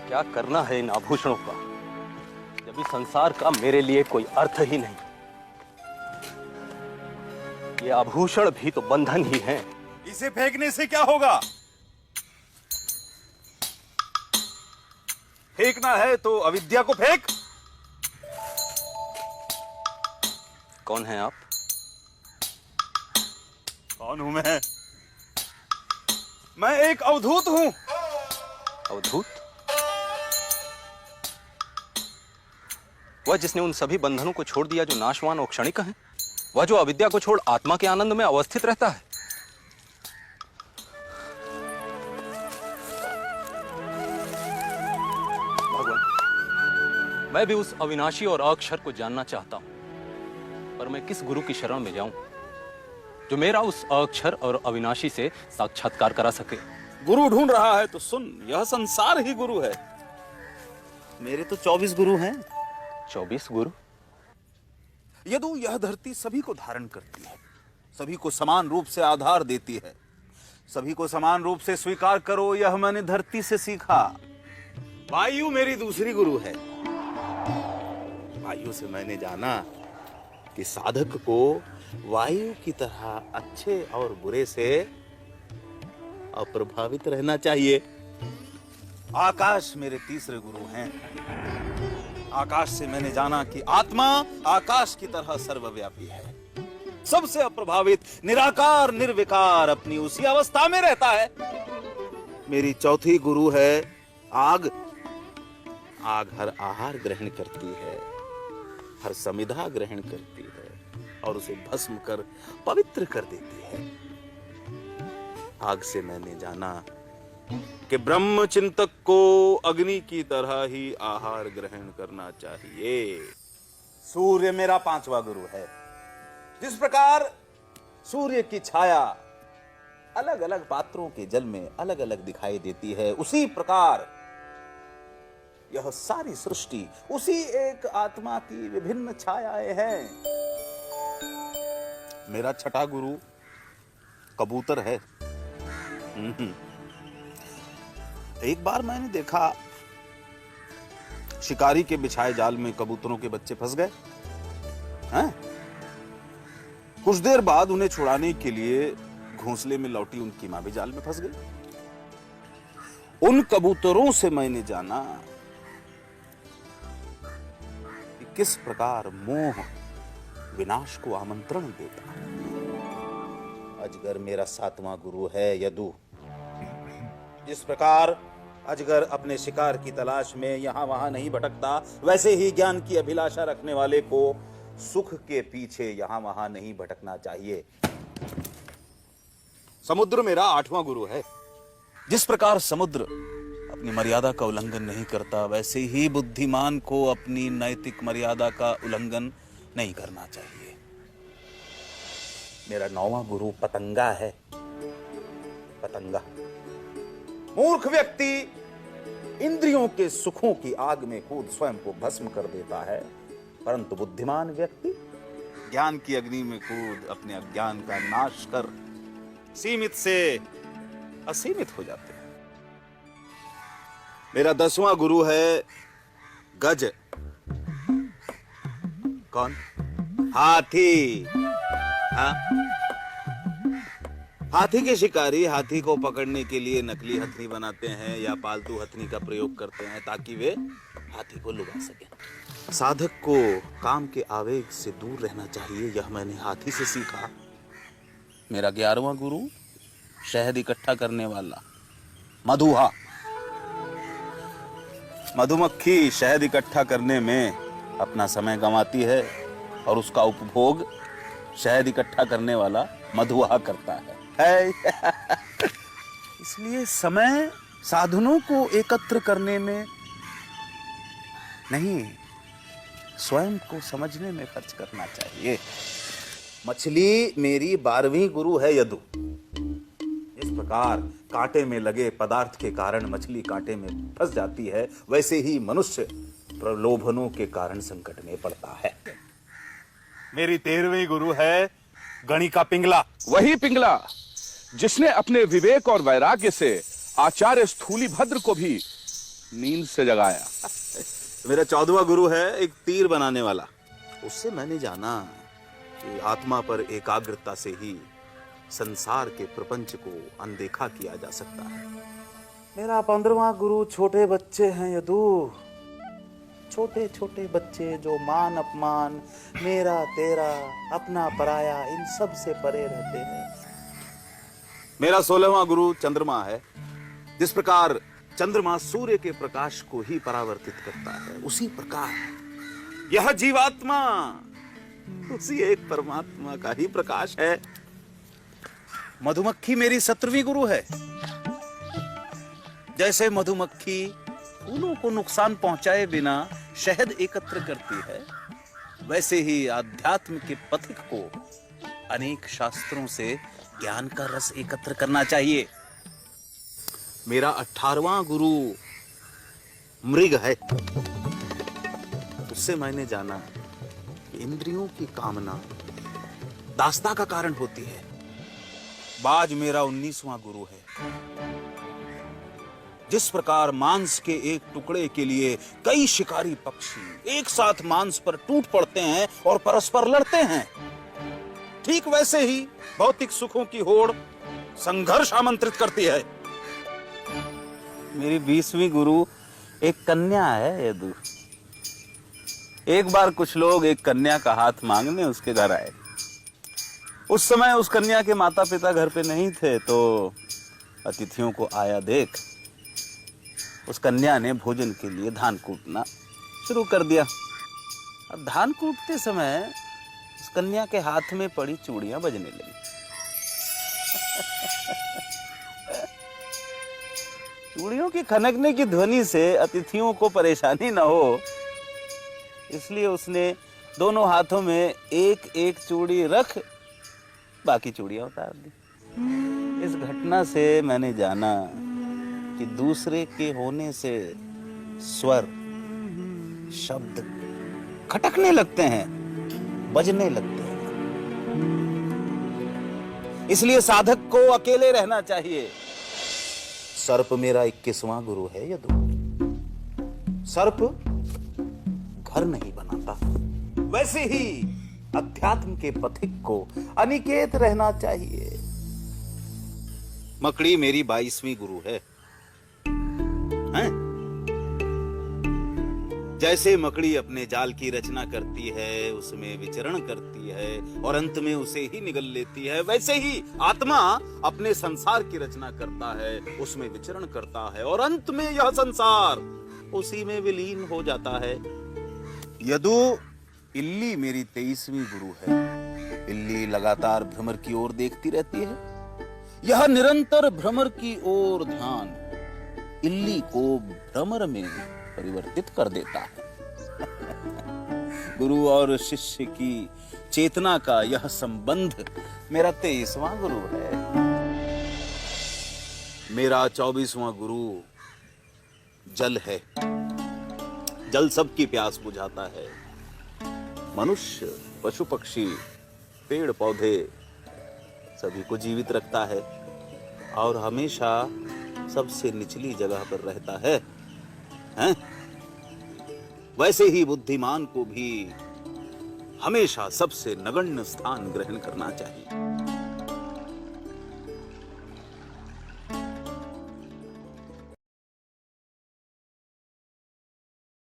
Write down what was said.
क्या करना है इन आभूषणों का, जब इस संसार का मेरे लिए कोई अर्थ ही नहीं। ये आभूषण भी तो बंधन ही हैं। इसे फेंकने से क्या होगा? फेंकना है तो अविद्या को फेंक। कौन है आप? कौन हूं मैं? मैं एक अवधूत हूं। अवधूत? वह जिसने उन सभी बंधनों को छोड़ दिया जो नाशवान और क्षणिक हैं? वह जो अविद्या को छोड़ आत्मा के आनंद में अवस्थित रहता है? भगवान, मैं भी उस अविनाशी और अक्षर को जानना चाहता हूं, पर मैं किस गुरु की शरण में जाऊं जो मेरा उस अक्षर और अविनाशी से साक्षात्कार करा सके? गुरु ढूंढ रहा है तो सुन, यह संसार ही गुरु है। मेरे तो 24 गुरु हैं। 24 गुरु? यदु यह धरती सभी को धारण करती है, सभी को समान रूप से आधार देती है। सभी को समान रूप से स्वीकार करो, यह मैंने धरती से सीखा। वायु मेरी दूसरी गुरु है। वायु से मैंने जाना कि साधक को वायु की तरह अच्छे और बुरे से अप्रभावित रहना चाहिए। आकाश मेरे तीसरे गुरु हैं। आकाश से मैंने जाना कि आत्मा आकाश की तरह सर्वव्यापी है, सबसे अप्रभावित, निराकार निर्विकार अपनी उसी अवस्था में रहता है। मेरी चौथी गुरु है आग। आग हर आहार ग्रहण करती है, हर समिधा ग्रहण करती है और उसे भस्म कर पवित्र कर देती है। आग से मैंने जाना कि ब्रह्म चिंतक को अग्नि की तरह ही आहार ग्रहण करना चाहिए। सूर्य मेरा पांचवा गुरु है। जिस प्रकार सूर्य की छाया अलग अलग पात्रों के जल में अलग अलग दिखाई देती है, उसी प्रकार यह सारी सृष्टि उसी एक आत्मा की विभिन्न छायाएं हैं। मेरा छठा गुरु कबूतर है। एक बार मैंने देखा शिकारी के बिछाए जाल में कबूतरों के बच्चे फंस गए हैं। कुछ देर बाद उन्हें छुड़ाने के लिए घोंसले में लौटी उनकी मां भी जाल में फंस गई। उन कबूतरों से मैंने जाना कि किस प्रकार मोह विनाश को आमंत्रण देता है। अजगर मेरा सातवां गुरु है यदु। जिस प्रकार अजगर अपने शिकार की तलाश में यहां वहां नहीं भटकता, वैसे ही ज्ञान की अभिलाषा रखने वाले को सुख के पीछे यहां वहां नहीं भटकना चाहिए। समुद्र मेरा आठवां गुरु है। जिस प्रकार समुद्र अपनी मर्यादा का उल्लंघन नहीं करता, वैसे ही बुद्धिमान को अपनी नैतिक मर्यादा का उल्लंघन नहीं करना चाहिए। मेरा नौवां गुरु पतंगा है। पतंगा मूर्ख व्यक्ति इंद्रियों के सुखों की आग में कूद स्वयं को भस्म कर देता है, परंतु बुद्धिमान व्यक्ति ज्ञान की अग्नि में कूद अपने अज्ञान का नाश कर सीमित से असीमित हो जाते हैं। मेरा 10वां गुरु है गज। कौन? हाथी। हाँ? हाथी के शिकारी हाथी को पकड़ने के लिए नकली हथनी बनाते हैं या पालतू हथनी का प्रयोग करते हैं ताकि वे हाथी को लुभा सकें। साधक को काम के आवेग से दूर रहना चाहिए, यह मैंने हाथी से सीखा। मेरा 11वां गुरु शहद इकट्ठा करने वाला मधुहा। मधुमक्खी शहद इकट्ठा करने में अपना समय गंवाती है और उसका उपभोग शहद इकट्ठा करने वाला मधुहा करता है। इसलिए समय साधनों को एकत्र करने में नहीं, स्वयं को समझने में खर्च करना चाहिए। मछली मेरी 12वीं गुरु है यदु। इस प्रकार कांटे में लगे पदार्थ के कारण मछली कांटे में फंस जाती है, वैसे ही मनुष्य प्रलोभनों के कारण संकट में पड़ता है। मेरी 13वीं गुरु है गणिका पिंगला। वही पिंगला जिसने अपने विवेक और वैराग्य से आचार्य स्थूलीभद्र को भी नींद से जगाया। मेरा 14वां गुरु है एक तीर बनाने वाला। उससे मैंने जाना कि आत्मा पर एकाग्रता से ही संसार के प्रपंच को अनदेखा किया जा सकता है। मेरा 15वां गुरु छोटे बच्चे हैं यदु, छोटे छोटे बच्चे जो मान अपमान, मेरा तेरा, अपना पराया, इन सब से परे रहते हैं। मेरा 16वां गुरु चंद्रमा है। जिस प्रकार चंद्रमा सूर्य के प्रकाश को ही परावर्तित करता है, उसी प्रकार यह जीवात्मा उसी एक परमात्मा का ही प्रकाश है। मधुमक्खी मेरी 17वीं गुरु है। जैसे मधुमक्खी फूलों को नुकसान पहुंचाए बिना शहद एकत्र करती है, वैसे ही आध्यात्म के पथिक को अनेक शास्त्रों से ज्ञान का रस एकत्र करना चाहिए। मेरा 18वां गुरु मृग है। उससे मैंने जाना कि इंद्रियों की कामना दास्ता का कारण होती है। बाज मेरा 19वां गुरु है। जिस प्रकार मांस के एक टुकड़े के लिए कई शिकारी पक्षी एक साथ मांस पर टूट पड़ते हैं और परस्पर लड़ते हैं, ठीक वैसे ही भौतिक सुखों की होड़ संघर्ष आमंत्रित करती है। मेरी 20वीं गुरु एक कन्या है यदु। एक बार कुछ लोग एक कन्या का हाथ मांगने उसके घर आए। उस समय उस कन्या के माता पिता घर पे नहीं थे, तो अतिथियों को आया देख उस कन्या ने भोजन के लिए धान कूटना शुरू कर दिया। अब धान कूटते समय उस कन्या के हाथ में पड़ी चूड़ियां बजने लगी। चूड़ियों की खनकने की ध्वनि से अतिथियों को परेशानी न हो, इसलिए उसने दोनों हाथों में एक एक चूड़ी रख बाकी चूड़ियां उतार दी। इस घटना से मैंने जाना कि दूसरे के होने से स्वर, शब्द खटकने लगते हैं, बजने लगते हैं। इसलिए साधक को अकेले रहना चाहिए। सर्प मेरा 21वां गुरु है यदु। सर्प घर नहीं बनाता, वैसे ही अध्यात्म के पथिक को अनिकेत रहना चाहिए। मकड़ी मेरी 22वीं गुरु है। हैं? जैसे मकड़ी अपने जाल की रचना करती है, उसमें विचरण करती है और अंत में उसे ही निगल लेती है, वैसे ही आत्मा अपने संसार की रचना करता है, उसमें विचरण करता है और अंत में यह संसार उसी में विलीन हो जाता है। यदु इल्ली मेरी 23वीं गुरु है। इल्ली लगातार भ्रमर की ओर देखती रहती है। यह निरंतर भ्रमर की ओर ध्यान इल्ली को भ्रमर में परिवर्तित कर देता है। गुरु और शिष्य की चेतना का यह संबंध मेरा 23वां गुरु है। मेरा 24वां गुरु जल है। जल सबकी प्यास बुझाता है। मनुष्य, पशु पक्षी, पेड़ पौधे सभी को जीवित रखता है और हमेशा सबसे निचली जगह पर रहता है, हैं? वैसे ही बुद्धिमान को भी हमेशा सबसे नगण्य स्थान ग्रहण करना चाहिए।